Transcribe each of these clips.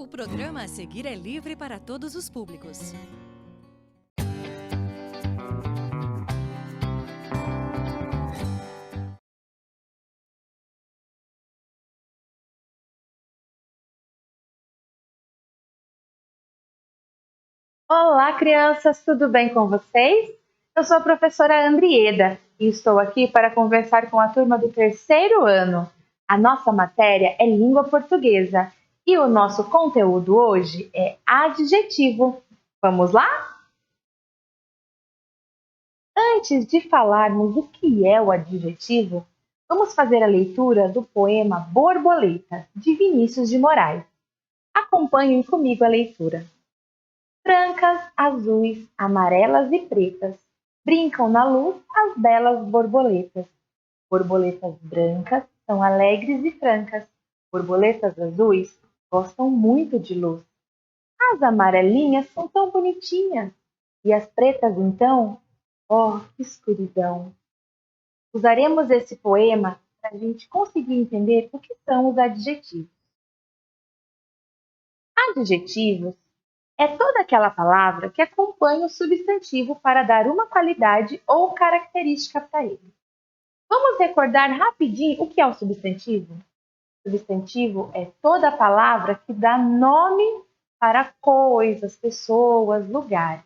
O programa a seguir é livre para todos os públicos. Olá, crianças, tudo bem com vocês? Eu sou a professora Andrieda e estou aqui para conversar com a turma do terceiro ano. A nossa matéria é língua portuguesa e o nosso conteúdo hoje é adjetivo. Vamos lá? Antes de falarmos o que é o adjetivo, vamos fazer a leitura do poema Borboleta, de Vinícius de Moraes. Acompanhem comigo a leitura. Brancas, azuis, amarelas e pretas, brincam na luz as belas borboletas. Borboletas brancas são alegres e francas. Borboletas azuis gostam muito de luz. As amarelinhas são tão bonitinhas. E as pretas, então? Oh, que escuridão! Usaremos esse poema para a gente conseguir entender o que são os adjetivos. Adjetivos é toda aquela palavra que acompanha o substantivo para dar uma qualidade ou característica para ele. Vamos recordar rapidinho o que é o substantivo? O substantivo é toda palavra que dá nome para coisas, pessoas, lugares.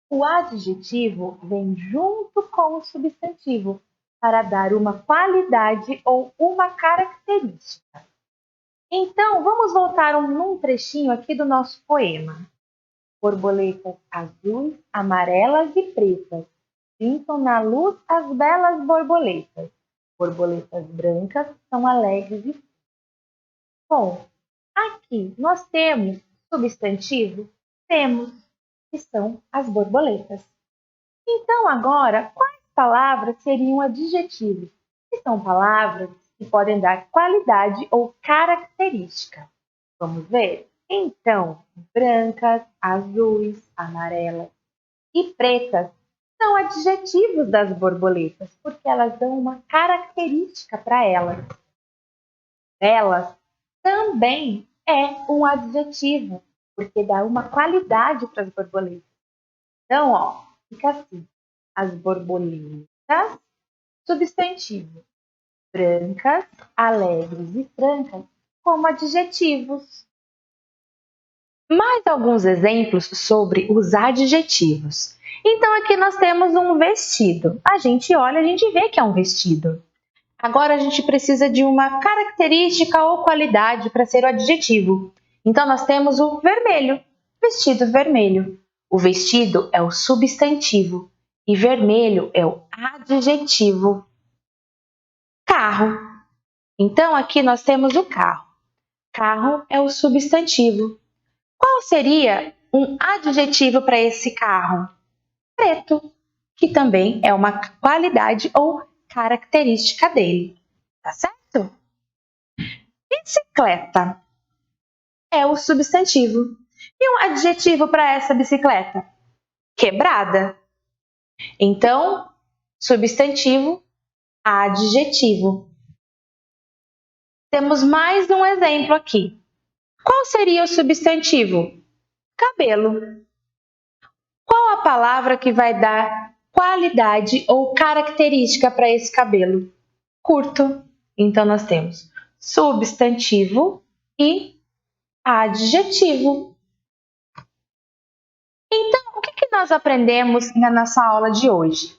O adjetivo vem junto com o substantivo para dar uma qualidade ou uma característica. Então, vamos voltar num trechinho aqui do nosso poema. Borboletas azuis, amarelas e pretas, pintam na luz as belas borboletas. Borboletas brancas são alegres e... Bom, aqui nós temos substantivo? Temos, que são as borboletas. Então, agora, quais palavras seriam adjetivos? Que são palavras que podem dar qualidade ou característica. Vamos ver? Então, brancas, azuis, amarelas e pretas são adjetivos das borboletas, porque elas dão uma característica para elas. Elas também é um adjetivo, porque dá uma qualidade para as borboletas. Então, ó, fica assim. As borboletas, substantivo. Brancas, alegres e francas, como adjetivos. Mais alguns exemplos sobre os adjetivos. Então, aqui nós temos um vestido. A gente olha, a gente vê que é um vestido. Agora, a gente precisa de uma característica ou qualidade para ser o adjetivo. Então, nós temos o vermelho, vestido vermelho. O vestido é o substantivo e vermelho é o adjetivo. Carro. Então, aqui nós temos o carro. Carro é o substantivo. Qual seria um adjetivo para esse carro? Preto, que também é uma qualidade ou característica dele. Tá certo? Bicicleta é o substantivo. E um adjetivo para essa bicicleta? Quebrada. Então, substantivo, adjetivo. Temos mais um exemplo aqui. Qual seria o substantivo? Cabelo. Qual a palavra que vai dar qualidade ou característica para esse cabelo? Curto. Então, nós temos substantivo e adjetivo. Então, o que nós aprendemos na nossa aula de hoje?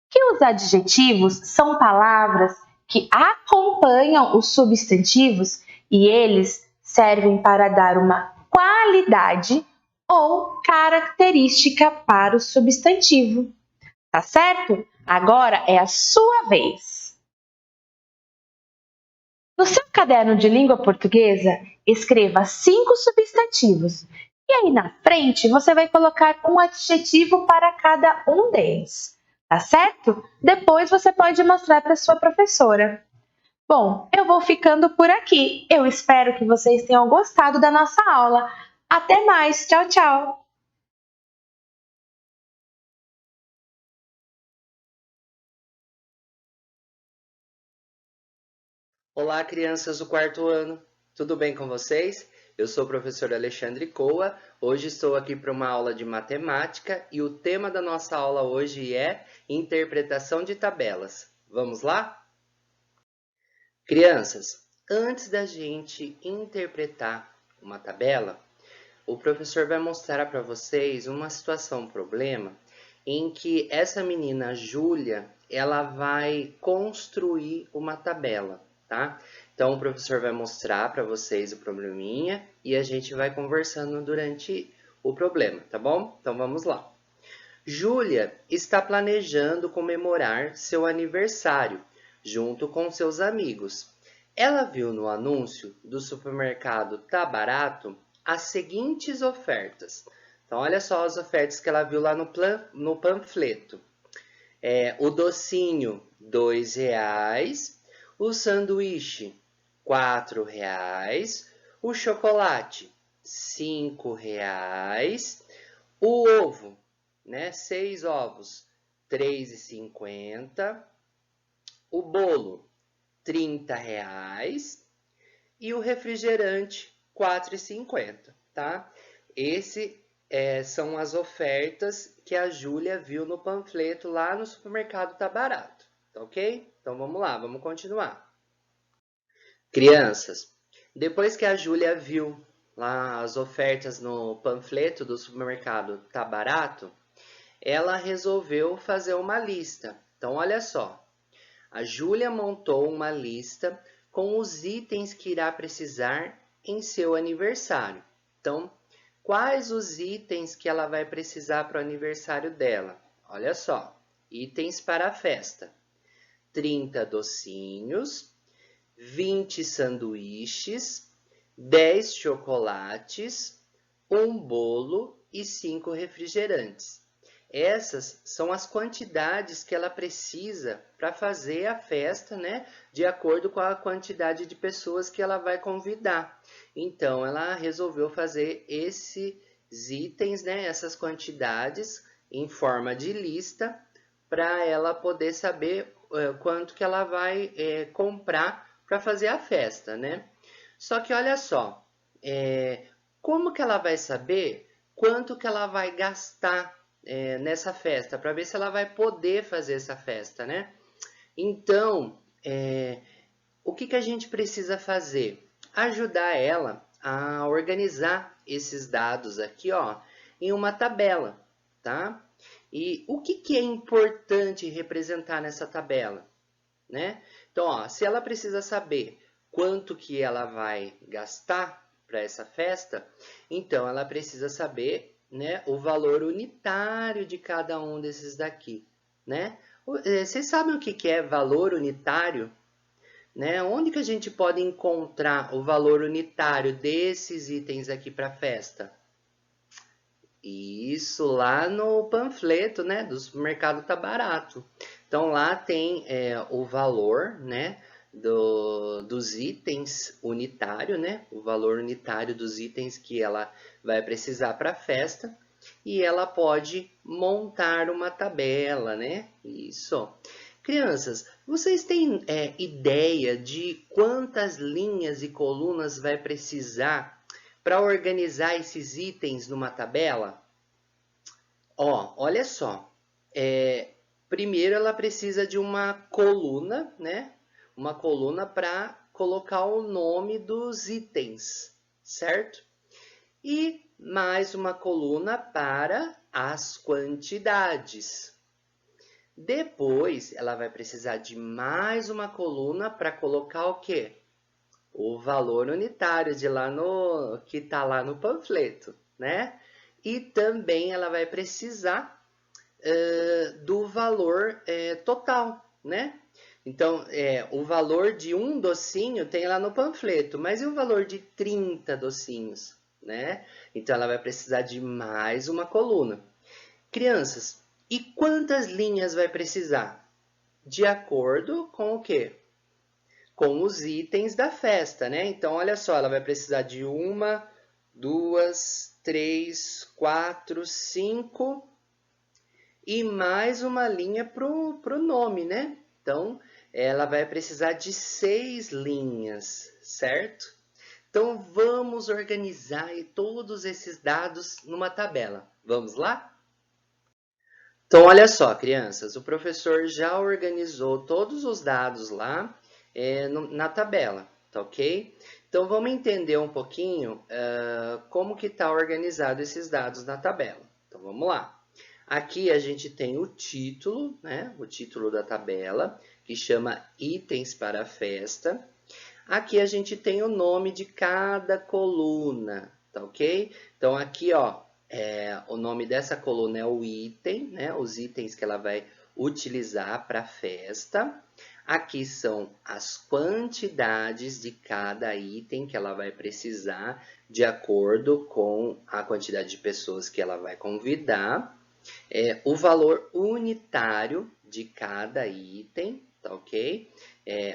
Que os adjetivos são palavras que acompanham os substantivos e eles servem para dar uma qualidade ou característica para o substantivo. Tá certo? Agora é a sua vez. No seu caderno de língua portuguesa, escreva 5 substantivos. E aí na frente você vai colocar um adjetivo para cada um deles. Tá certo? Depois você pode mostrar para sua professora. Bom, eu vou ficando por aqui. Eu espero que vocês tenham gostado da nossa aula. Até mais. Tchau, tchau. Olá, crianças do quarto ano. Tudo bem com vocês? Eu sou o professor Alexandre Coa, hoje estou aqui para uma aula de matemática e o tema da nossa aula hoje é interpretação de tabelas. Vamos lá? Crianças, antes da gente interpretar uma tabela, o professor vai mostrar para vocês uma situação, um problema, em que essa menina Júlia, ela vai construir uma tabela, tá? Então, o professor vai mostrar para vocês o probleminha e a gente vai conversando durante o problema, tá bom? Então, vamos lá. Júlia está planejando comemorar seu aniversário junto com seus amigos. Ela viu no anúncio do supermercado Tá Barato as seguintes ofertas. Então, olha só as ofertas que ela viu lá no panfleto. O docinho, R$ 2,00. O sanduíche, R$ 4,00. O chocolate, R$ 5,00. O ovo, 6 ovos, R$ 3,50. O bolo, R$ 30. E o refrigerante, R$ 4,50, tá? São as ofertas que a Júlia viu no panfleto lá no supermercado Tá Barato, tá ok? Então vamos lá, vamos continuar. Crianças, depois que a Júlia viu lá as ofertas no panfleto do supermercado Tá Barato, ela resolveu fazer uma lista. Então olha só, a Júlia montou uma lista com os itens que irá precisar em seu aniversário. Então, quais os itens que ela vai precisar para o aniversário dela? Olha só, itens para a festa. 30 docinhos, 20 sanduíches, 10 chocolates, um bolo e 5 refrigerantes. Essas são as quantidades que ela precisa para fazer a festa, de acordo com a quantidade de pessoas que ela vai convidar. Então, ela resolveu fazer esses itens, essas quantidades em forma de lista, para ela poder saber quanto que ela vai comprar para fazer a festa, Só que olha só, como que ela vai saber quanto que ela vai gastar nessa festa, para ver se ela vai poder fazer essa festa, Então, o que a gente precisa fazer? Ajudar ela a organizar esses dados aqui, em uma tabela, tá? E o que é importante representar nessa tabela, Então, se ela precisa saber quanto que ela vai gastar para essa festa, então ela precisa saber o valor unitário de cada um desses daqui, Vocês sabem o que é valor unitário? Onde que a gente pode encontrar o valor unitário desses itens aqui para a festa? Isso, lá no panfleto, do supermercado Tá Barato. Então, lá tem o valor, dos itens unitário, o valor unitário dos itens que ela vai precisar para a festa, e ela pode montar uma tabela, Isso. Crianças, vocês têm ideia de quantas linhas e colunas vai precisar para organizar esses itens numa tabela? Olha só. Primeiro ela precisa de uma coluna, Uma coluna para colocar o nome dos itens, certo? E mais uma coluna para as quantidades. Depois, ela vai precisar de mais uma coluna para colocar o quê? O valor unitário que está lá no panfleto, E também ela vai precisar do valor total, Então, o valor de um docinho tem lá no panfleto, mas e o valor de 30 docinhos, Então, ela vai precisar de mais uma coluna. Crianças, e quantas linhas vai precisar? De acordo com o quê? Com os itens da festa, Então, olha só, ela vai precisar de 1, 2, 3, 4, 5 e mais uma linha para o nome, Então, ela vai precisar de 6 linhas, certo? Então, vamos organizar todos esses dados numa tabela. Vamos lá? Então, olha só, crianças, o professor já organizou todos os dados lá na tabela, tá ok? Então, vamos entender um pouquinho como que está organizado esses dados na tabela. Então, vamos lá. Aqui a gente tem o título, né? O título da tabela, que chama Itens para a Festa. Aqui a gente tem o nome de cada coluna, tá ok? Então, aqui, ó, o nome dessa coluna é o item, né? Os itens que ela vai utilizar para a festa. Aqui são as quantidades de cada item que ela vai precisar, de acordo com a quantidade de pessoas que ela vai convidar. O valor unitário de cada item, tá ok?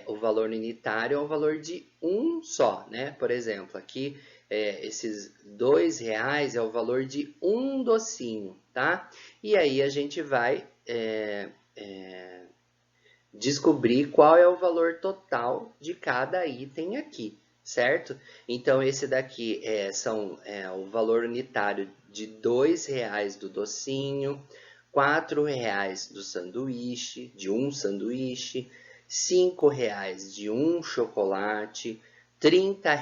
O valor unitário é o valor de um só, né? Por exemplo, aqui esses R$ 2 é o valor de um docinho, tá? E aí a gente vai descobrir qual é o valor total de cada item aqui, certo? Então, esse daqui o valor unitário de R$ 2 do docinho, R$ 4 do sanduíche, de um sanduíche, R$ 5 de um chocolate, R$ 30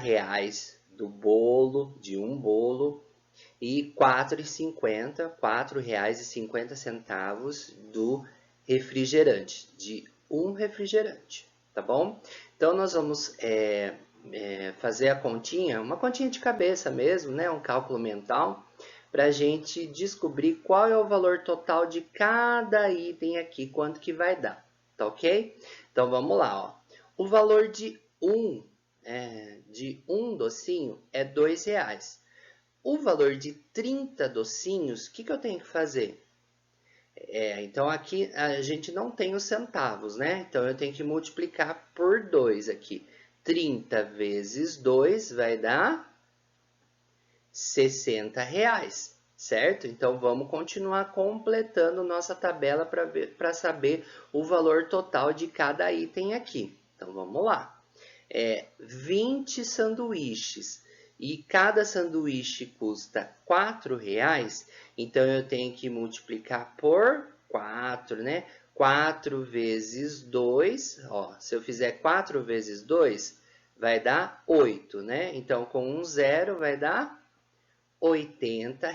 do bolo, de um bolo, e R$ 4,50 do refrigerante, de um refrigerante, tá bom? Então, nós vamos fazer a continha, uma continha de cabeça mesmo, né? Um cálculo mental, para a gente descobrir qual é o valor total de cada item aqui, quanto que vai dar, tá ok? Então, vamos lá, ó. O valor de um docinho é R$ 2. O valor de 30 docinhos, o que eu tenho que fazer? Então, aqui a gente não tem os centavos, né? Então, eu tenho que multiplicar por 2 aqui. 30 vezes 2 vai dar R$ 60, certo? Então, vamos continuar completando nossa tabela para saber o valor total de cada item aqui. Então, vamos lá. 20 sanduíches e cada sanduíche custa R$ 4, então eu tenho que multiplicar por 4, né? 4 vezes 2, ó, se eu fizer 4 vezes 2, vai dar 8, né? Então, com um zero vai dar R$ 80,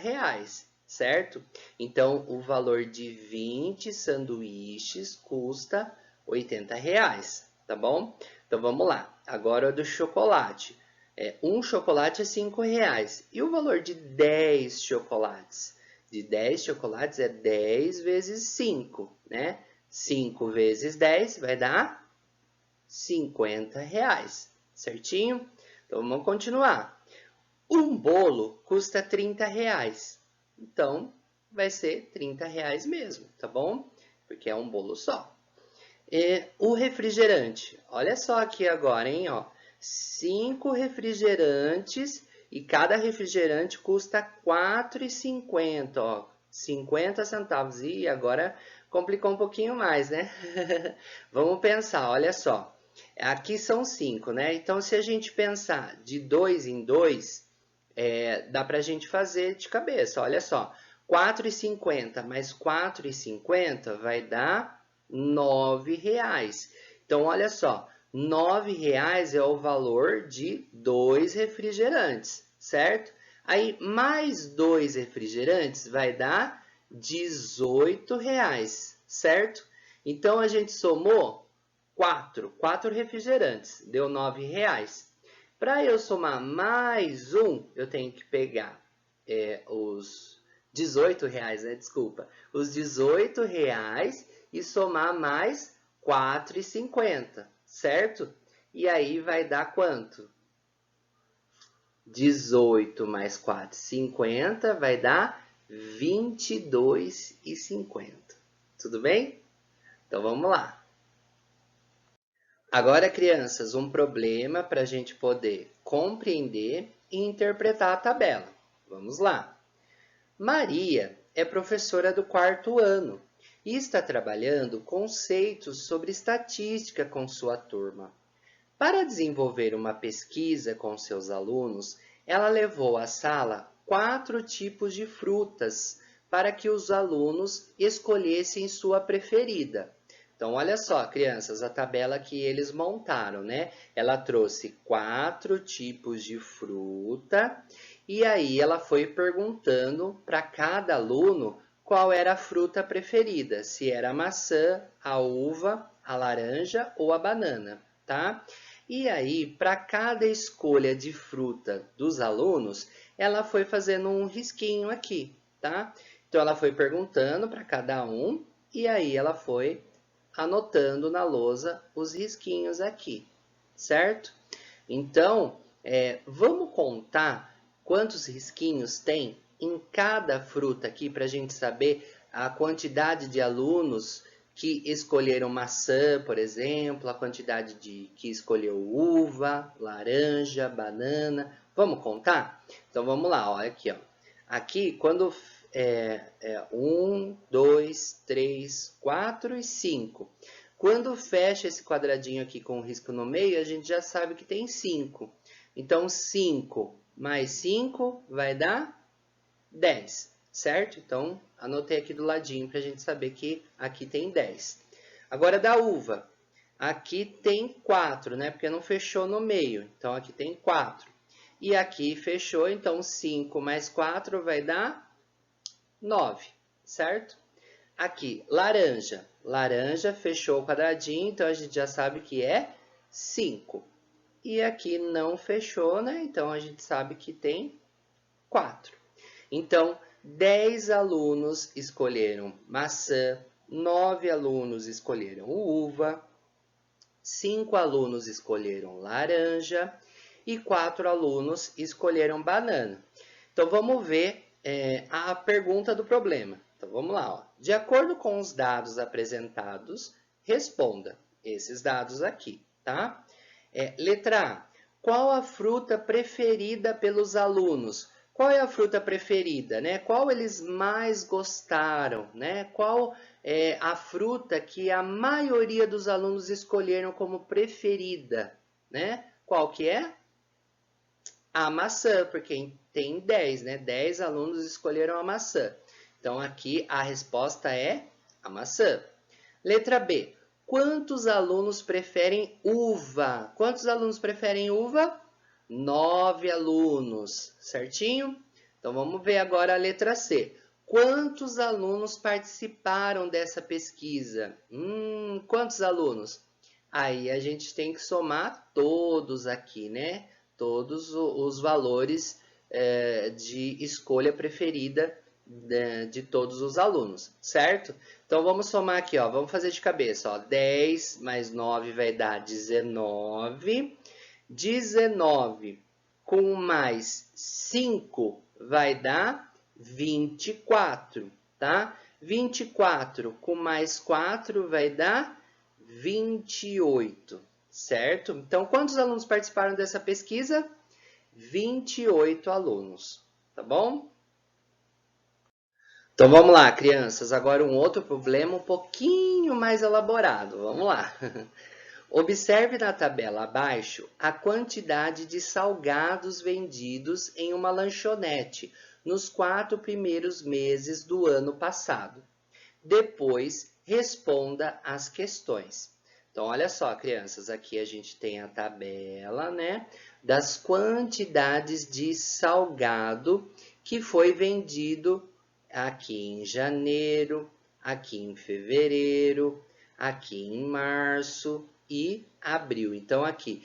certo? Então, o valor de 20 sanduíches custa R$ 80, tá bom? Então, vamos lá. Agora, do chocolate. Um chocolate é R$ 5. E o valor de 10 chocolates? De 10 chocolates é 10 vezes 5, né? 5 vezes 10 vai dar R$ 50, certinho? Então, vamos continuar. Um bolo custa R$ 30. Então, vai ser R$ 30 mesmo, tá bom? Porque é um bolo só. O refrigerante. Olha só aqui agora, hein? Ó. 5 refrigerantes e cada refrigerante custa R$ 4,50, ó. 50 centavos. E agora complicou um pouquinho mais, né? Vamos pensar, olha só. Aqui são 5, né? Então, se a gente pensar de 2 em 2, dá para a gente fazer de cabeça. Olha só, 4,50 mais 4,50 vai dar R$ 9. Então, olha só, R$ 9 é o valor de 2 refrigerantes, certo? Aí, mais 2 refrigerantes vai dar R$ 18, certo? Então, a gente somou 4 refrigerantes, deu R$ 9. Para eu somar mais um, eu tenho que pegar os R$ 18, né? Desculpa. Os R$ 18 e somar mais R$ 4,50, certo? E aí vai dar quanto? 18 mais 4,50 vai dar R$ 22,50. Tudo bem? Então, vamos lá. Agora, crianças, um problema para a gente poder compreender e interpretar a tabela. Vamos lá. Maria é professora do 4º ano e está trabalhando conceitos sobre estatística com sua turma. Para desenvolver uma pesquisa com seus alunos, ela levou à sala 4 tipos de frutas para que os alunos escolhessem sua preferida. Então, olha só, crianças, a tabela que eles montaram, né? Ela trouxe 4 tipos de fruta e aí ela foi perguntando para cada aluno qual era a fruta preferida, se era a maçã, a uva, a laranja ou a banana, tá? E aí, para cada escolha de fruta dos alunos, ela foi fazendo um risquinho aqui, tá? Então, ela foi perguntando para cada um e aí ela foi anotando na lousa os risquinhos aqui, certo? Então, vamos contar quantos risquinhos tem em cada fruta aqui para a gente saber a quantidade de alunos que escolheram maçã, por exemplo, a quantidade que escolheu uva, laranja, banana. Vamos contar? Então vamos lá, ó, aqui, ó. Aqui, quando 1, 2, 3, 4 e 5. Quando fecha esse quadradinho aqui com o risco no meio, a gente já sabe que tem 5. Então, 5 mais 5 vai dar 10, certo? Então, anotei aqui do ladinho para a gente saber que aqui tem 10. Agora, da uva. Aqui tem 4, né? Porque não fechou no meio. Então, aqui tem 4. E aqui fechou, então 5 mais 4 vai dar 9, certo? Aqui, laranja. Laranja fechou o quadradinho, então a gente já sabe que é 5. E aqui não fechou, né? Então a gente sabe que tem 4. Então, 10 alunos escolheram maçã, 9 alunos escolheram uva, 5 alunos escolheram laranja e 4 alunos escolheram banana. Então, vamos ver a pergunta do problema. Então, vamos lá. Ó. De acordo com os dados apresentados, responda esses dados aqui, tá? Letra A. Qual a fruta preferida pelos alunos? Qual é a fruta preferida, né? Qual eles mais gostaram, né? Qual é a fruta que a maioria dos alunos escolheram como preferida, né? Qual que é? A maçã, porque tem 10, né? 10 alunos escolheram a maçã. Então, aqui a resposta é a maçã. Letra B. Quantos alunos preferem uva? Quantos alunos preferem uva? 9 alunos, certinho? Então, vamos ver agora a letra C. Quantos alunos participaram dessa pesquisa? Quantos alunos? Aí a gente tem que somar todos aqui, né? Todos os valores de escolha preferida de todos os alunos, certo? Então, vamos somar aqui, ó, vamos fazer de cabeça, ó, 10 mais 9 vai dar 19, 19 com mais 5 vai dar 24, tá? 24 com mais 4 vai dar 28, certo? Então, quantos alunos participaram dessa pesquisa? 28 alunos, tá bom? Então, vamos lá, crianças. Agora, um outro problema um pouquinho mais elaborado. Vamos lá. Observe na tabela abaixo a quantidade de salgados vendidos em uma lanchonete nos 4 primeiros meses do ano passado. Depois, responda as questões. Então, olha só, crianças, aqui a gente tem a tabela, né, das quantidades de salgado que foi vendido aqui em janeiro, aqui em fevereiro, aqui em março e abril. Então, aqui,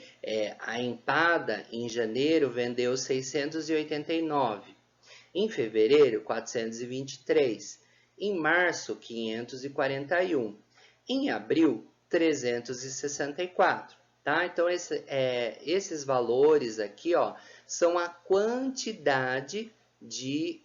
a empada em janeiro vendeu 689, em fevereiro, 423, em março, 541, em abril, 364, tá? Então, esses valores aqui, ó, são a quantidade de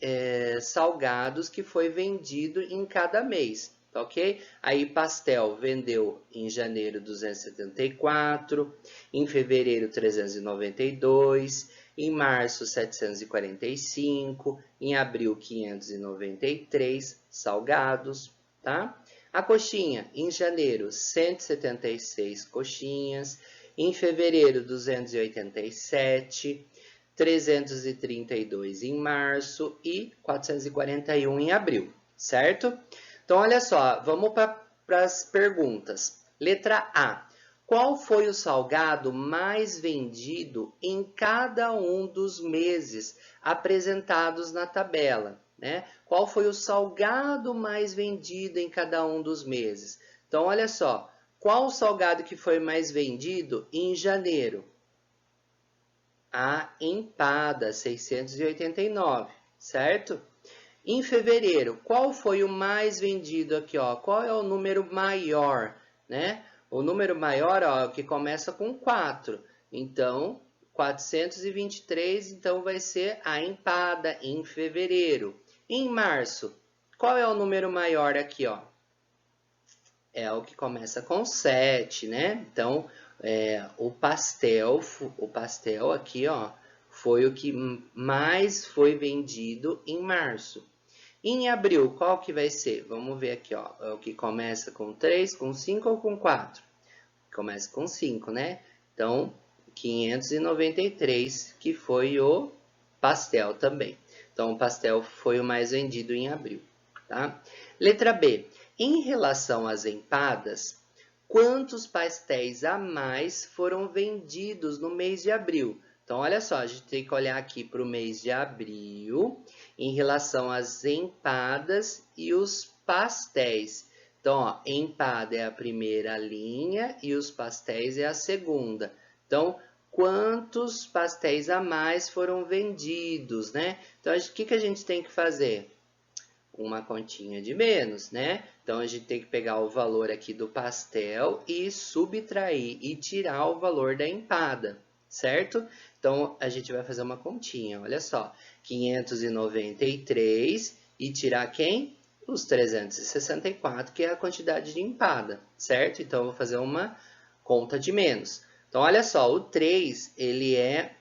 salgados que foi vendido em cada mês, tá ok? Aí pastel vendeu em janeiro 274, em fevereiro 392, em março 745, em abril 593 salgados, tá? A coxinha, em janeiro 176 coxinhas, Em fevereiro, 287, 332 em março e 441 em abril, certo? Então, olha só, vamos para as perguntas. Letra A. Qual foi o salgado mais vendido em cada um dos meses apresentados na tabela, né? Qual foi o salgado mais vendido em cada um dos meses? Então, olha só, qual o salgado que foi mais vendido em janeiro? A empada, 689, certo? Em fevereiro, qual foi o mais vendido aqui, ó? Qual é o número maior, né? O número maior, ó, é o que começa com 4. Então, 423, então vai ser a empada em fevereiro. Em março, qual é o número maior aqui, ó? É o que começa com 7, né? Então, o pastel aqui, ó, foi o que mais foi vendido em março. Em abril, qual que vai ser? Vamos ver aqui, ó. É o que começa com 3, com 5 ou com 4? Começa com 5, né? Então, 593, que foi o pastel também. Então, o pastel foi o mais vendido em abril, tá? Letra B. Em relação às empadas, quantos pastéis a mais foram vendidos no mês de abril? Então, olha só, a gente tem que olhar aqui para o mês de abril em relação às empadas e os pastéis. Então, ó, empada é a primeira linha e os pastéis é a segunda. Então, quantos pastéis a mais foram vendidos, né? Então, o que a gente tem que fazer? Uma continha de menos, né? Então, a gente tem que pegar o valor aqui do pastel e subtrair e tirar o valor da empada, certo? Então, a gente vai fazer uma continha, olha só. 593 e tirar quem? Os 364, que é a quantidade de empada, certo? Então, eu vou fazer uma conta de menos. Então, olha só, o 3, ele é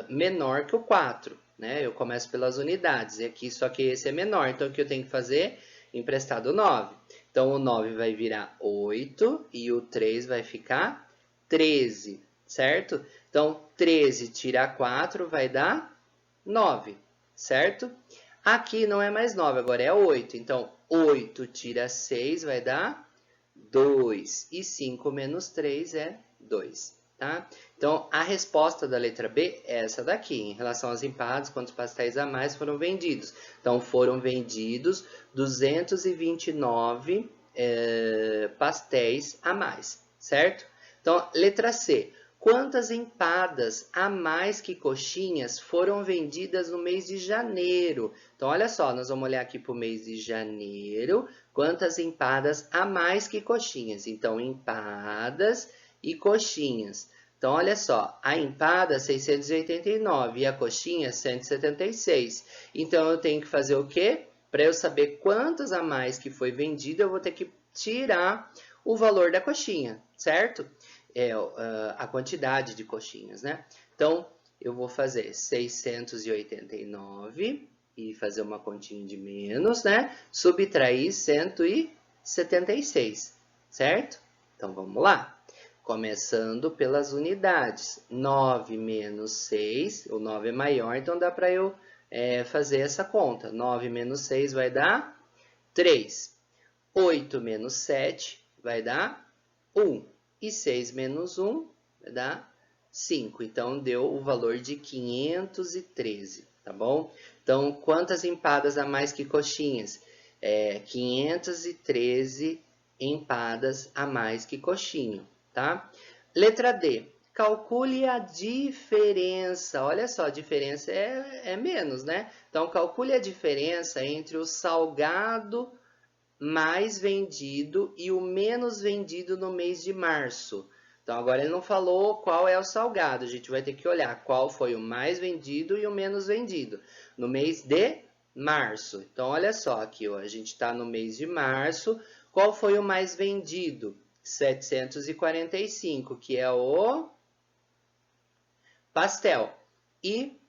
menor que o 4, né? Eu começo pelas unidades, e aqui só que esse é menor, então o que eu tenho que fazer? Emprestado o 9. Então, o 9 vai virar 8 e o 3 vai ficar 13, certo? Então, 13 tirar 4 vai dar 9, certo? Aqui não é mais 9, agora é 8. Então, 8 tira 6 vai dar 2. E 5 menos 3 é 2. Tá? Então, a resposta da letra B é essa daqui. Em relação às empadas, quantos pastéis a mais foram vendidos? Então, foram vendidos 229 pastéis a mais, certo? Então, letra C. Quantas empadas a mais que coxinhas foram vendidas no mês de janeiro? Então, olha só, nós vamos olhar aqui para o mês de janeiro. Quantas empadas a mais que coxinhas? Então, empadas e coxinhas. Então, olha só, a empada 689 e a coxinha 176. Então, eu tenho que fazer o quê? Para eu saber quantas a mais que foi vendida, eu vou ter que tirar o valor da coxinha, certo? A quantidade de coxinhas, né? Então, eu vou fazer 689 e fazer uma continha de menos, né? Subtrair 176, certo? Então, vamos lá. Começando pelas unidades. 9 menos 6, o 9 é maior, então dá para eu fazer essa conta. 9 menos 6 vai dar 3. 8 menos 7 vai dar 1. E 6 menos 1 vai dar 5. Então, deu o valor de 513, tá bom? Então, quantas empadas a mais que coxinhas? 513 empadas a mais que coxinha, tá? Letra D. Calcule a diferença. Olha só, a diferença é menos, né? Então, calcule a diferença entre o salgado mais vendido e o menos vendido no mês de março. Então, agora ele não falou qual é o salgado. A gente vai ter que olhar qual foi o mais vendido e o menos vendido no mês de março. Então, olha só aqui, ó, a gente está no mês de março. Qual foi o mais vendido? 745, que é o pastel. E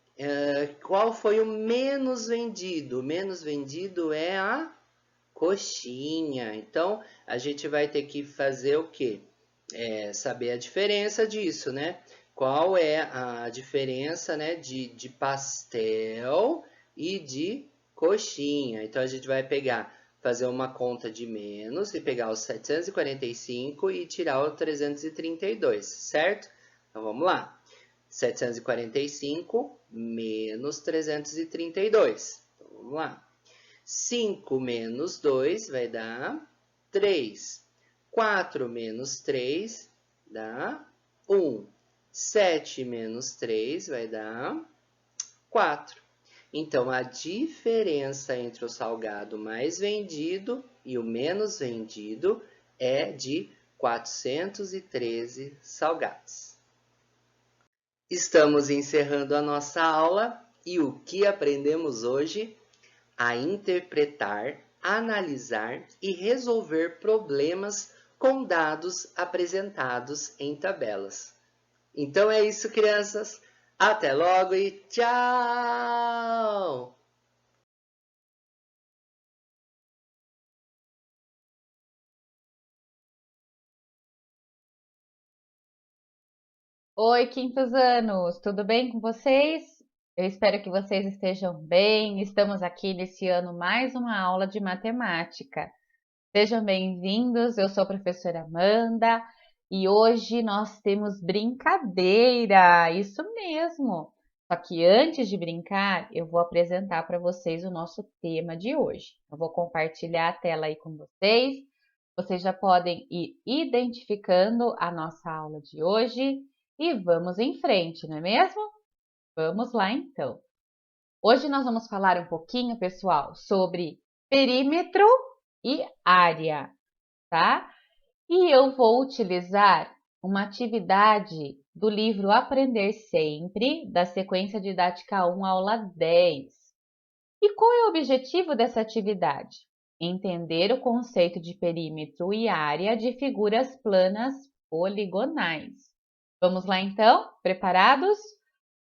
qual foi o menos vendido? O menos vendido é a coxinha. Então, a gente vai ter que fazer o quê? saber a diferença disso, né? Qual é a diferença, né, de pastel e de coxinha? Então, a gente vai fazer uma conta de menos e pegar os 745 e tirar o 332, certo? Então, vamos lá. 745 menos 332. Então, vamos lá. 5 menos 2 vai dar 3. 4 menos 3 dá 1. 7 menos 3 vai dar 4. Então, a diferença entre o salgado mais vendido e o menos vendido é de 413 salgados. Estamos encerrando a nossa aula e o que aprendemos hoje? A interpretar, analisar e resolver problemas com dados apresentados em tabelas. Então é isso, crianças. Até logo e tchau! Oi, quintos anos, tudo bem com vocês? Eu espero que vocês estejam bem. Estamos aqui iniciando mais uma aula de matemática. Sejam bem-vindos, eu sou a professora Amanda e hoje nós temos brincadeira, isso mesmo. Só que antes de brincar, eu vou apresentar para vocês o nosso tema de hoje. Eu vou compartilhar a tela aí com vocês. Vocês já podem ir identificando a nossa aula de hoje e vamos em frente, não é mesmo? Vamos lá então. Hoje nós vamos falar um pouquinho, pessoal, sobre perímetro e área, tá? E eu vou utilizar uma atividade do livro Aprender Sempre, da sequência didática 1, aula 10. E qual é o objetivo dessa atividade? Entender o conceito de perímetro e área de figuras planas poligonais. Vamos lá então? Preparados?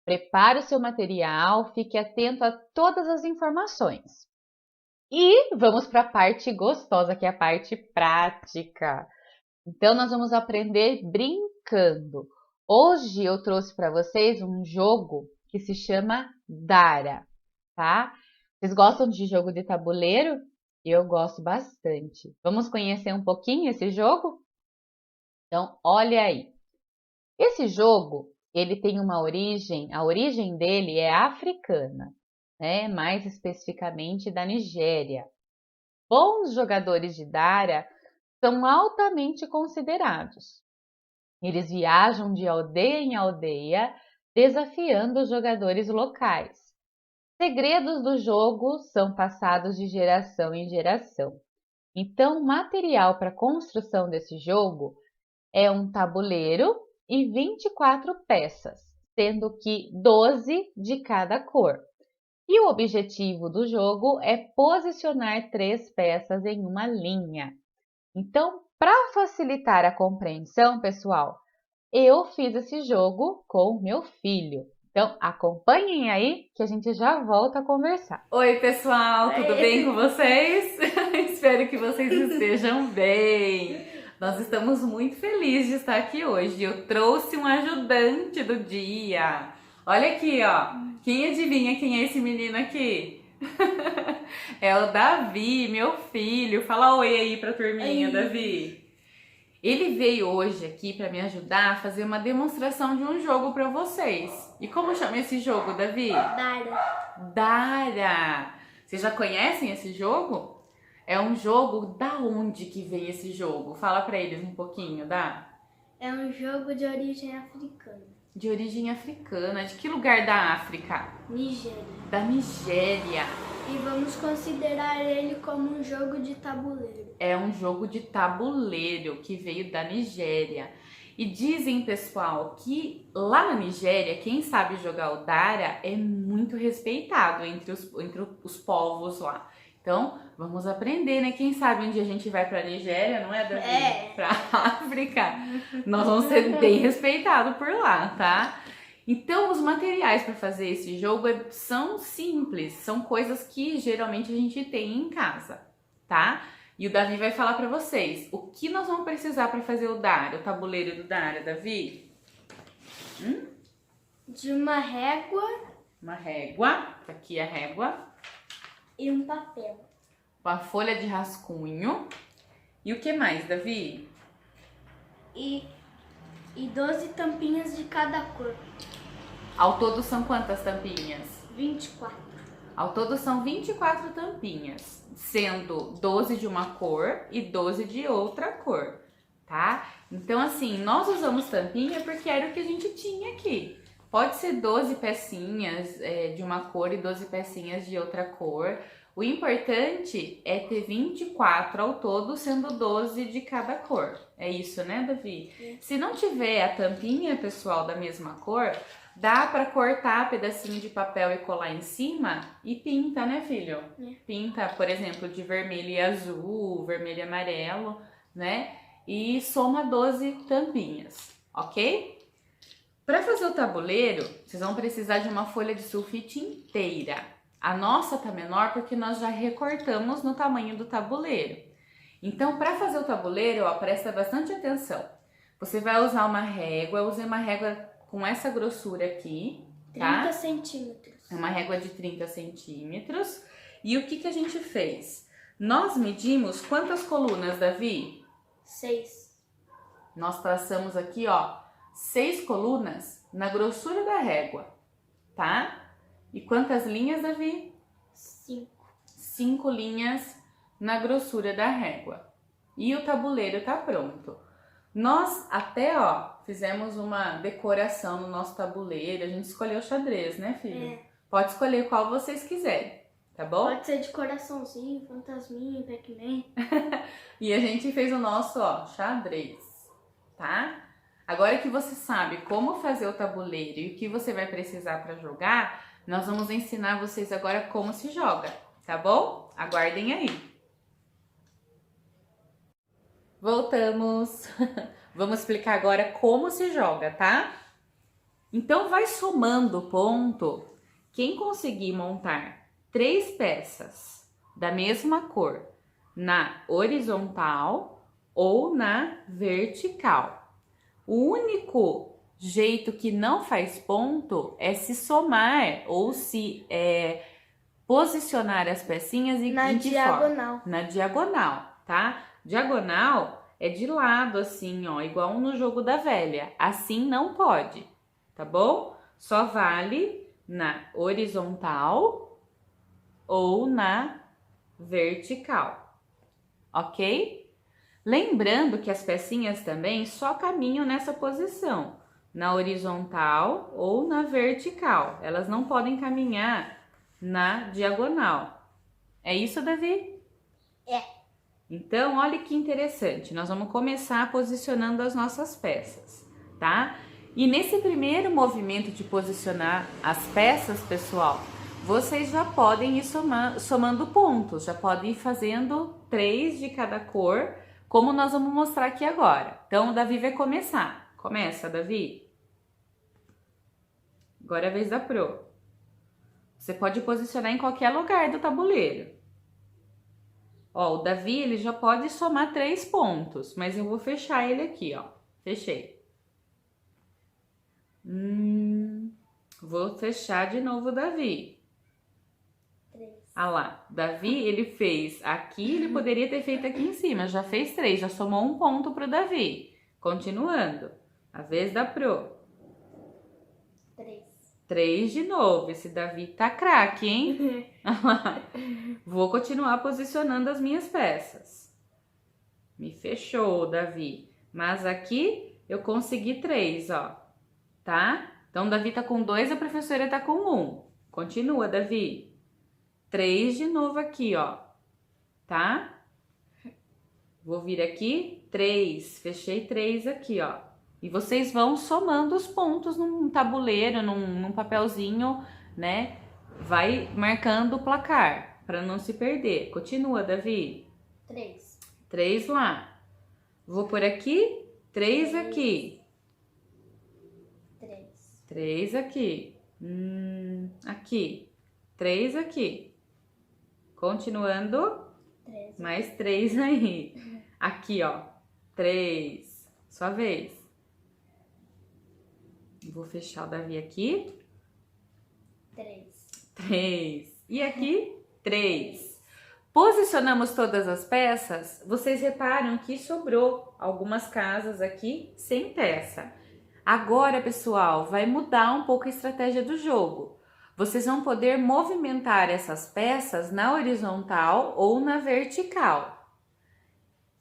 Prepare o seu material, fique atento a todas as informações. E vamos para a parte gostosa, que é a parte prática. Então, nós vamos aprender brincando. Hoje eu trouxe para vocês um jogo que se chama Dara, tá? Vocês gostam de jogo de tabuleiro? Eu gosto bastante. Vamos conhecer um pouquinho esse jogo? Então, olha aí. Esse jogo, ele tem uma origem, a origem dele é africana, né? Mais especificamente da Nigéria. Bons jogadores de Dara são altamente considerados. Eles viajam de aldeia em aldeia, desafiando os jogadores locais. Segredos do jogo são passados de geração em geração. Então, o material para a construção desse jogo é um tabuleiro e 24 peças, sendo que 12 de cada cor. E o objetivo do jogo é posicionar 3 peças em uma linha. Então, para facilitar a compreensão, pessoal, eu fiz esse jogo com meu filho. Então, acompanhem aí que a gente já volta a conversar. Oi, pessoal, tudo bem com vocês? Espero que vocês estejam bem. Nós estamos muito felizes de estar aqui hoje. Eu trouxe um ajudante do dia. Olha aqui, ó. Quem adivinha quem é esse menino aqui? É o Davi, meu filho. Fala oi aí pra turminha, oi. Davi. Ele veio hoje aqui para me ajudar a fazer uma demonstração de um jogo para vocês. E como chama esse jogo, Davi? Dara. Dara. Vocês já conhecem esse jogo? É um jogo, da onde que vem esse jogo? Fala para eles um pouquinho, Dá. É um jogo de origem africana. De origem africana. De que lugar da África? Nigéria. Da Nigéria. E vamos considerar ele como um jogo de tabuleiro. É um jogo de tabuleiro que veio da Nigéria. E dizem, pessoal, que lá na Nigéria, quem sabe jogar o Dara é muito respeitado entre os povos lá. Então, vamos aprender, né? Quem sabe um dia a gente vai pra Nigéria, não é, Davi? É. Pra África. Nós vamos ser bem respeitados por lá, tá? Então, os materiais para fazer esse jogo são simples, são coisas que geralmente a gente tem em casa, tá? E o Davi vai falar para vocês o que nós vamos precisar para fazer o tabuleiro do Dário, Davi? De uma régua Uma régua, tá aqui a régua, e um papel. uma folha de rascunho. E o que mais, Davi? E 12 tampinhas de cada cor. Ao todo são quantas tampinhas? 24. Ao todo são 24 tampinhas, sendo 12 de uma cor e 12 de outra cor, tá? Então, assim, nós usamos tampinha porque era o que a gente tinha aqui. Pode ser 12 pecinhas de uma cor e 12 pecinhas de outra cor. O importante é ter 24 ao todo, sendo 12 de cada cor. É isso, né, Davi? Se não tiver a tampinha, pessoal, da mesma cor, dá para cortar pedacinho de papel e colar em cima e pinta, né, filho? Pinta, por exemplo, de vermelho e azul, vermelho e amarelo, né? E soma 12 tampinhas, ok? Para fazer o tabuleiro, vocês vão precisar de uma folha de sulfite inteira. A nossa tá menor porque nós já recortamos no tamanho do tabuleiro. Então, para fazer o tabuleiro, ó, presta bastante atenção. Você vai usar uma régua, eu usei uma régua com essa grossura aqui, tá? 30 centímetros. É uma régua de 30 centímetros. E o que que a gente fez? Nós medimos quantas colunas, Davi? 6. Nós traçamos aqui, ó, 6 colunas na grossura da régua, tá? E quantas linhas, Davi? 5. 5 linhas na grossura da régua. E o tabuleiro tá pronto. Nós até, ó, fizemos uma decoração no nosso tabuleiro. A gente escolheu xadrez, né, filho? Pode escolher qual vocês quiserem, tá bom? Pode ser de coraçãozinho, fantasminha, Pac-Man. E a gente fez o nosso, ó, xadrez, tá? Agora que você sabe como fazer o tabuleiro e o que você vai precisar para jogar, nós vamos ensinar vocês agora como se joga, tá bom? Aguardem aí. Voltamos. Vamos explicar agora como se joga, tá? Então vai somando ponto. Quem conseguir montar 3 peças da mesma cor na horizontal ou na vertical. O único jeito que não faz ponto é se somar ou se posicionar as pecinhas Na em que diagonal. forma? Na diagonal, tá? Diagonal é de lado, assim, ó, igual no jogo da velha. Assim não pode, tá bom? Só vale na horizontal ou na vertical, ok? Lembrando que as pecinhas também só caminham nessa posição, na horizontal ou na vertical. Elas não podem caminhar na diagonal. É isso, Davi? É. Então, olha que interessante. Nós vamos começar posicionando as nossas peças, tá? E nesse primeiro movimento de posicionar as peças, pessoal, vocês já podem ir somando pontos, já podem ir fazendo 3 de cada cor, como nós vamos mostrar aqui agora. Então, o Davi vai começar. Começa, Davi. Agora é a vez da Pro. Você pode posicionar em qualquer lugar do tabuleiro. Ó, o Davi, ele já pode somar 3 pontos, mas eu vou fechar ele aqui, ó. Fechei. Vou fechar de novo o Davi. 3. Ah lá, Davi, ele fez aqui, ele poderia ter feito aqui em cima, já fez 3, já somou 1 ponto pro Davi. Continuando, a vez da Pro. 3. 3 de novo, esse Davi tá craque, hein? Vou continuar posicionando as minhas peças. Me fechou, Davi. Mas aqui eu consegui 3, ó. Tá? Então, Davi tá com 2, a professora tá com 1. Continua, Davi. 3 de novo aqui, ó. Tá? Vou vir aqui, 3. Fechei 3 aqui, ó. E vocês vão somando os pontos num tabuleiro, num papelzinho, né? Vai marcando o placar, para não se perder. Continua, Davi. 3. 3 lá. Vou por aqui, 3 aqui. 3. 3 aqui. Aqui. 3 aqui. Continuando. 3. Mais 3 aí. Aqui, ó. 3. Sua vez. Vou fechar o Davi aqui. 3. 3. E aqui? 3. Posicionamos todas as peças. Vocês reparam que sobrou algumas casas aqui sem peça. Agora, pessoal, vai mudar um pouco a estratégia do jogo. Vocês vão poder movimentar essas peças na horizontal ou na vertical.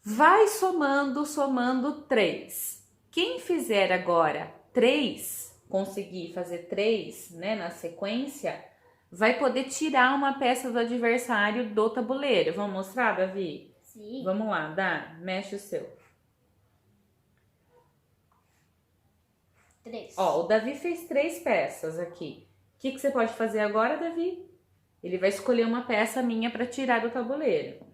Vai somando 3. Quem fizer agora 3, conseguir fazer 3, né, na sequência, vai poder tirar uma peça do adversário do tabuleiro. Vamos mostrar, Davi? Sim. Vamos lá, Dá, mexe o seu. 3. Ó, o Davi fez 3 peças aqui. O que você pode fazer agora, Davi? Ele vai escolher uma peça minha para tirar do tabuleiro.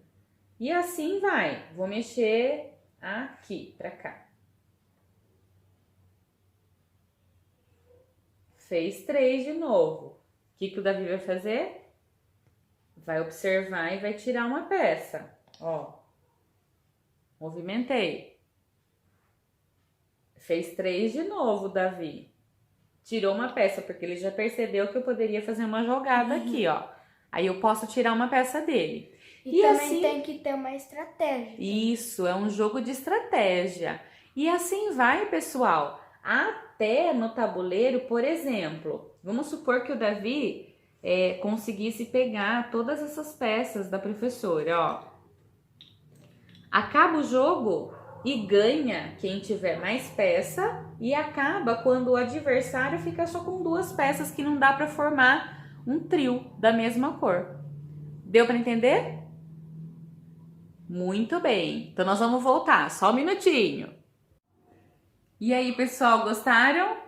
E assim vai. Vou mexer aqui, para cá. Fez 3 de novo. O que o Davi vai fazer? Vai observar e vai tirar uma peça. Ó, movimentei. Fez 3 de novo, Davi. Tirou uma peça, porque ele já percebeu que eu poderia fazer uma jogada aqui, ó. Aí eu posso tirar uma peça dele. E também assim, tem que ter uma estratégia. Isso, é um jogo de estratégia. E assim vai, pessoal. Até no tabuleiro, por exemplo, vamos supor que o Davi conseguisse pegar todas essas peças da professora, ó. Acaba o jogo e ganha quem tiver mais peça e acaba quando o adversário fica só com 2 peças que não dá para formar um trio da mesma cor. Deu para entender? Muito bem. Então nós vamos voltar, só um minutinho. E aí, pessoal, gostaram?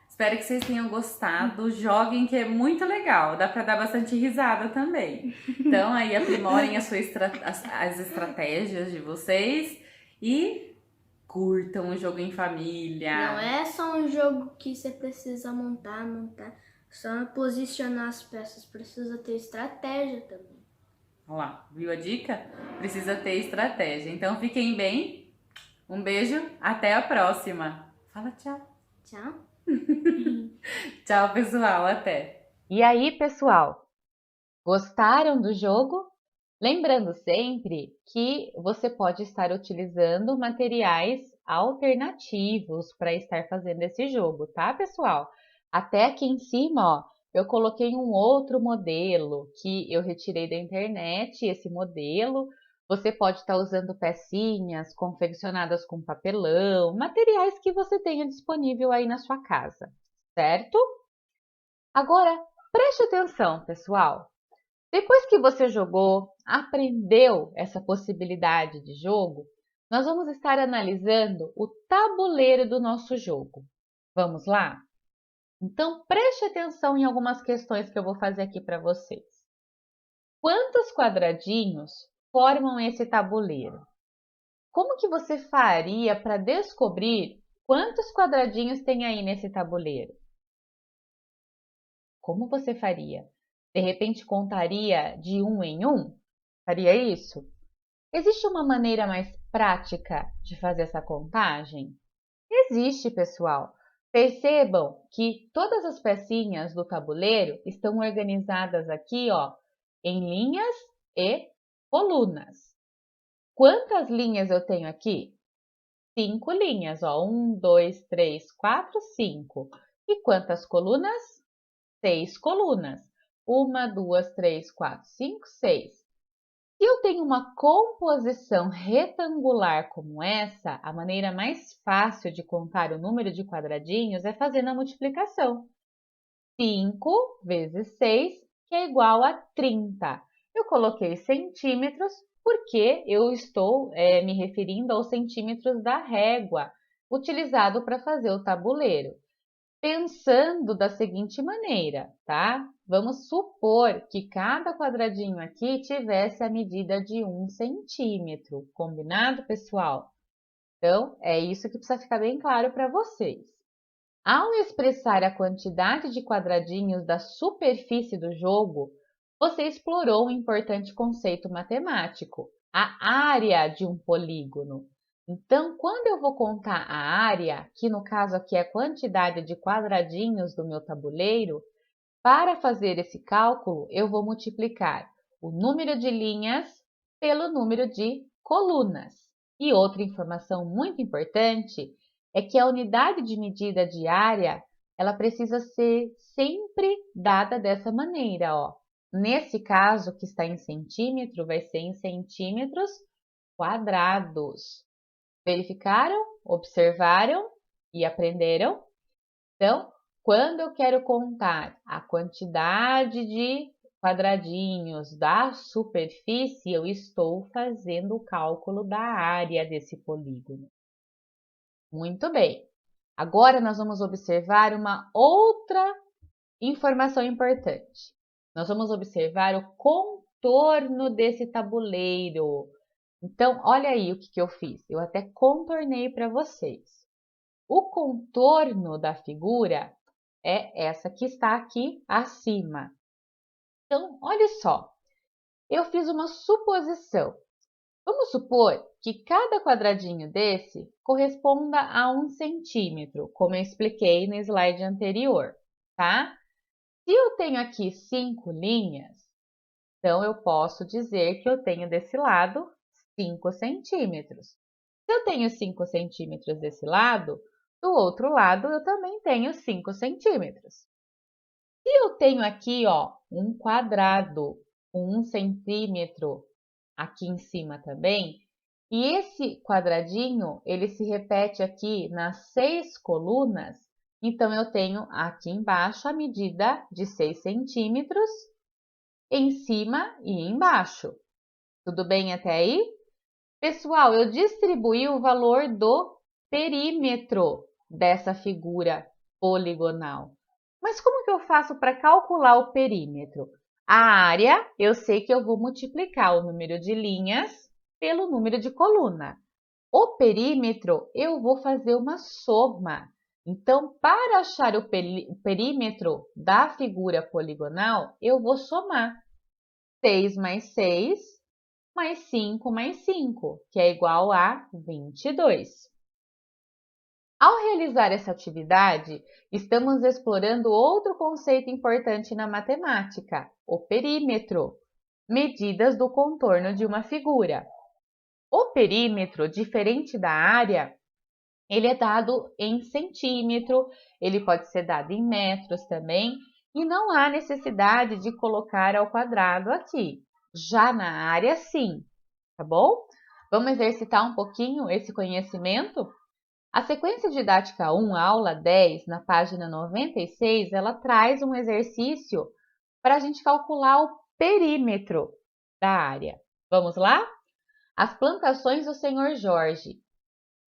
Espero que vocês tenham gostado. Joguem, que é muito legal. Dá para dar bastante risada também. Então aí aprimorem as estratégias de vocês e curtam o jogo em família. Não é só um jogo que você precisa montar, só posicionar as peças, precisa ter estratégia também. Olha lá, viu a dica? Precisa ter estratégia. Então fiquem bem. Um beijo, até a próxima. Fala tchau. Tchau. Tchau, pessoal, até. E aí, pessoal, gostaram do jogo? Lembrando sempre que você pode estar utilizando materiais alternativos para estar fazendo esse jogo, tá, pessoal? Até aqui em cima, ó, eu coloquei um outro modelo que eu retirei da internet, esse modelo. Você pode estar usando pecinhas confeccionadas com papelão, materiais que você tenha disponível aí na sua casa, certo? Agora, preste atenção, pessoal. Depois que você jogou, aprendeu essa possibilidade de jogo, nós vamos estar analisando o tabuleiro do nosso jogo. Vamos lá? Então, preste atenção em algumas questões que eu vou fazer aqui para vocês. Quantos quadradinhos formam esse tabuleiro? Como que você faria para descobrir quantos quadradinhos tem aí nesse tabuleiro? Como você faria? De repente contaria de 1 em 1? Faria isso? Existe uma maneira mais prática de fazer essa contagem? Existe, pessoal. Percebam que todas as pecinhas do tabuleiro estão organizadas aqui, ó, em linhas e colunas. Quantas linhas eu tenho aqui? 5 linhas, ó. 1, 2, 3, 4, 5. E quantas colunas? 6 colunas. 1, 2, 3, 4, 5, 6. Se eu tenho uma composição retangular como essa, a maneira mais fácil de contar o número de quadradinhos é fazendo a multiplicação. 5 vezes 6, que é igual a 30. Eu coloquei centímetros porque eu estou me referindo aos centímetros da régua utilizado para fazer o tabuleiro. Pensando da seguinte maneira, tá? Vamos supor que cada quadradinho aqui tivesse a medida de 1 centímetro. Combinado, pessoal? Então, é isso que precisa ficar bem claro para vocês. Ao expressar a quantidade de quadradinhos da superfície do jogo, você explorou um importante conceito matemático, a área de um polígono. Então, quando eu vou contar a área, que no caso aqui é a quantidade de quadradinhos do meu tabuleiro, para fazer esse cálculo, eu vou multiplicar o número de linhas pelo número de colunas. E outra informação muito importante é que a unidade de medida de área, ela precisa ser sempre dada dessa maneira, ó. Nesse caso, que está em centímetro, vai ser em centímetros quadrados. Verificaram? Observaram e aprenderam? Então, quando eu quero contar a quantidade de quadradinhos da superfície, eu estou fazendo o cálculo da área desse polígono. Muito bem. Agora nós vamos observar uma outra informação importante. Nós vamos observar o contorno desse tabuleiro. Então, olha aí o que eu fiz. Eu até contornei para vocês. O contorno da figura é essa que está aqui acima. Então, olha só, eu fiz uma suposição. Vamos supor que cada quadradinho desse corresponda a 1 centímetro, como eu expliquei no slide anterior, tá? Se eu tenho aqui 5 linhas, então eu posso dizer que eu tenho desse lado 5 centímetros. Se eu tenho 5 centímetros desse lado, do outro lado eu também tenho 5 centímetros. Se eu tenho aqui, ó, um quadrado com 1 centímetro aqui em cima também, e esse quadradinho, ele se repete aqui nas 6 colunas, então eu tenho aqui embaixo a medida de 6 centímetros em cima e embaixo. Tudo bem até aí? Pessoal, eu distribuí o valor do perímetro dessa figura poligonal. Mas como que eu faço para calcular o perímetro? A área, eu sei que eu vou multiplicar o número de linhas pelo número de coluna. O perímetro, eu vou fazer uma soma. Então, para achar o perímetro da figura poligonal, eu vou somar 6 mais 6 mais 5 mais 5, que é igual a 22. Ao realizar essa atividade, estamos explorando outro conceito importante na matemática, o perímetro, medidas do contorno de uma figura. O perímetro, diferente da área, ele é dado em centímetro, ele pode ser dado em metros também, e não há necessidade de colocar ao quadrado aqui. Já na área, sim, tá bom? Vamos exercitar um pouquinho esse conhecimento? A sequência didática 1, aula 10, na página 96, ela traz um exercício para a gente calcular o perímetro da área. Vamos lá? As plantações do Senhor Jorge.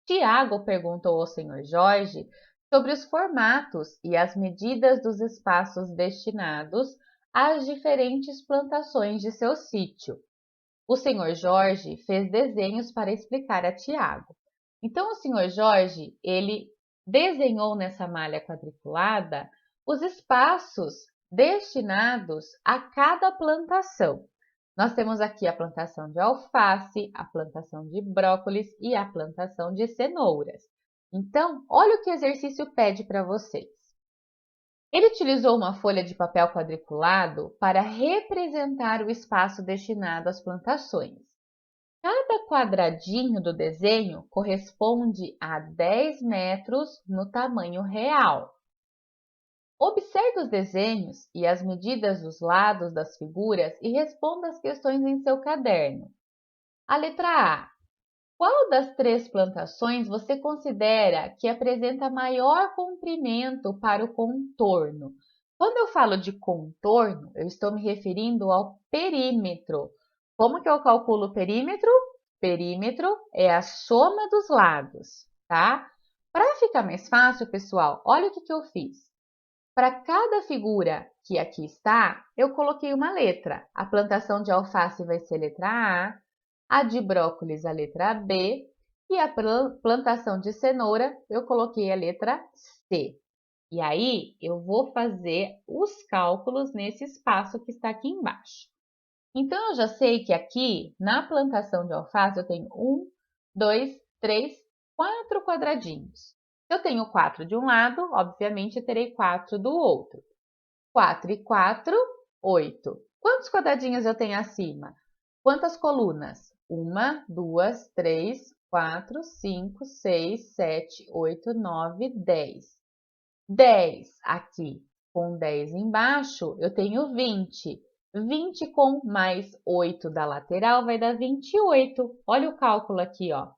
Tiago perguntou ao Senhor Jorge sobre os formatos e as medidas dos espaços destinados às diferentes plantações de seu sítio. O Senhor Jorge fez desenhos para explicar a Tiago. Então, o Senhor Jorge, ele desenhou nessa malha quadriculada os espaços destinados a cada plantação. Nós temos aqui a plantação de alface, a plantação de brócolis e a plantação de cenouras. Então, olha o que o exercício pede para vocês. Ele utilizou uma folha de papel quadriculado para representar o espaço destinado às plantações. Cada quadradinho do desenho corresponde a 10 metros no tamanho real. Observe os desenhos e as medidas dos lados das figuras e responda as questões em seu caderno. A letra A. Qual das 3 plantações você considera que apresenta maior comprimento para o contorno? Quando eu falo de contorno, eu estou me referindo ao perímetro. Como que eu calculo o perímetro? Perímetro é a soma dos lados, tá? Para ficar mais fácil, pessoal, olha o que eu fiz. Para cada figura que aqui está, eu coloquei uma letra. A plantação de alface vai ser letra A de brócolis a letra B e a plantação de cenoura eu coloquei a letra C. E aí eu vou fazer os cálculos nesse espaço que está aqui embaixo. Então, eu já sei que aqui, na plantação de alface, eu tenho 1, 2, 3, 4 quadradinhos. Se eu tenho 4 de um lado, obviamente, eu terei 4 do outro. 4 e 4, 8. Quantos quadradinhos eu tenho acima? Quantas colunas? 1, 2, 3, 4, 5, 6, 7, 8, 9, 10. 10 aqui com 10 embaixo, eu tenho 20. 20 com mais 8 da lateral vai dar 28. Olha o cálculo aqui, ó.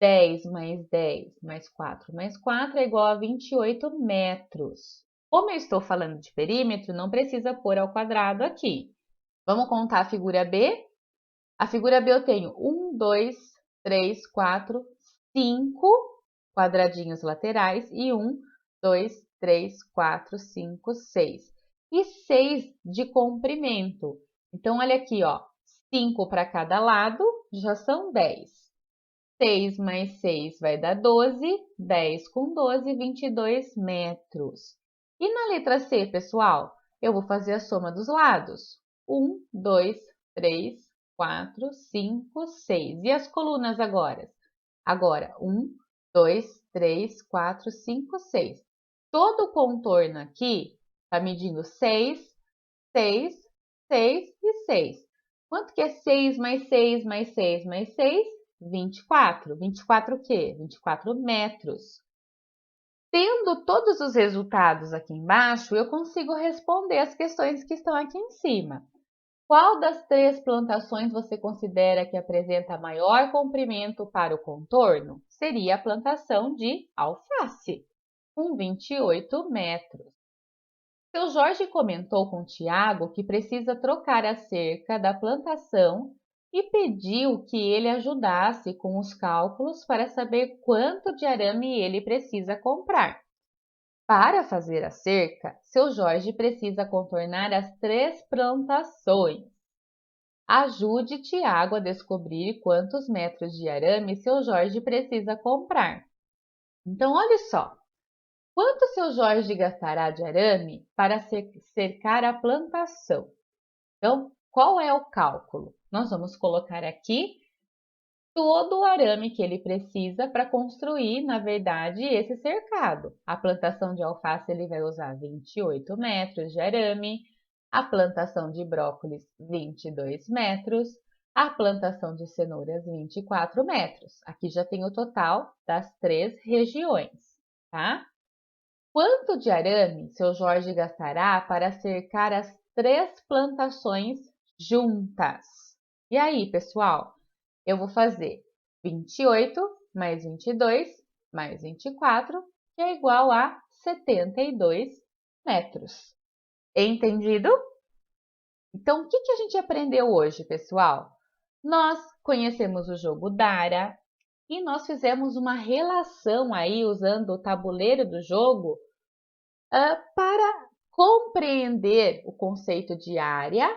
10 mais 10 mais 4 mais 4 é igual a 28 metros. Como eu estou falando de perímetro, não precisa pôr ao quadrado aqui. Vamos contar a figura B? A figura B eu tenho 1, 2, 3, 4, 5 quadradinhos laterais e 1, 2, 3, 4, 5, 6. E 6 de comprimento. Então, olha aqui, ó, 5 para cada lado já são 10. 6 mais 6 vai dar 12, 10 com 12, 22 metros. E na letra C, pessoal, eu vou fazer a soma dos lados. 1, 2, 3, 4, 5, 6. E as colunas agora? Agora, 1, 2, 3, 4, 5, 6. Todo o contorno aqui está medindo 6, 6, 6 e 6. Quanto que é 6 mais 6 mais 6 mais 6? 24. 24 o quê? 24 metros. Tendo todos os resultados aqui embaixo, eu consigo responder as questões que estão aqui em cima. Qual das 3 plantações você considera que apresenta maior comprimento para o contorno? Seria a plantação de alface, com 28 metros. Seu Jorge comentou com o Tiago que precisa trocar a cerca da plantação e pediu que ele ajudasse com os cálculos para saber quanto de arame ele precisa comprar. Para fazer a cerca, seu Jorge precisa contornar as 3 plantações. Ajude Tiago a descobrir quantos metros de arame seu Jorge precisa comprar. Então, olha só. Quanto seu Jorge gastará de arame para cercar a plantação? Então, qual é o cálculo? Nós vamos colocar aqui todo o arame que ele precisa para construir, na verdade, esse cercado. A plantação de alface ele vai usar 28 metros de arame, a plantação de brócolis 22 metros, a plantação de cenouras 24 metros. Aqui já tem o total das 3 regiões, tá? Quanto de arame seu Jorge gastará para cercar as 3 plantações juntas? E aí, pessoal? Eu vou fazer 28 mais 22 mais 24, que é igual a 72 metros. Entendido? Então, o que a gente aprendeu hoje, pessoal? Nós conhecemos o jogo Dara e nós fizemos uma relação aí, usando o tabuleiro do jogo, para compreender o conceito de área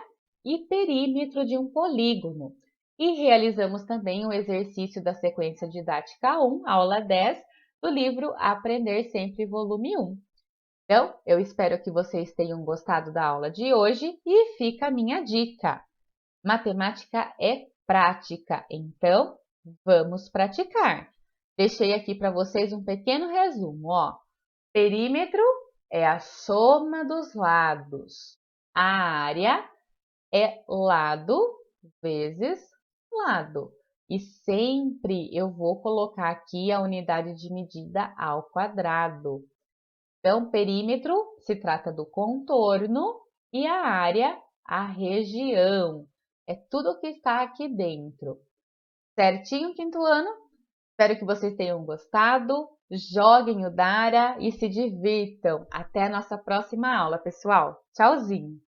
e perímetro de um polígono. E realizamos também o exercício da sequência didática 1, aula 10, do livro Aprender Sempre, volume 1. Então, eu espero que vocês tenham gostado da aula de hoje e fica a minha dica. Matemática é prática, então vamos praticar. Deixei aqui para vocês um pequeno resumo, ó. Perímetro é a soma dos lados. A área é lado vezes lado. E sempre eu vou colocar aqui a unidade de medida ao quadrado. Então, perímetro se trata do contorno e a área, a região. É tudo o que está aqui dentro. Certinho, quinto ano? Espero que vocês tenham gostado. Joguem o Dara e se divirtam. Até a nossa próxima aula, pessoal. Tchauzinho!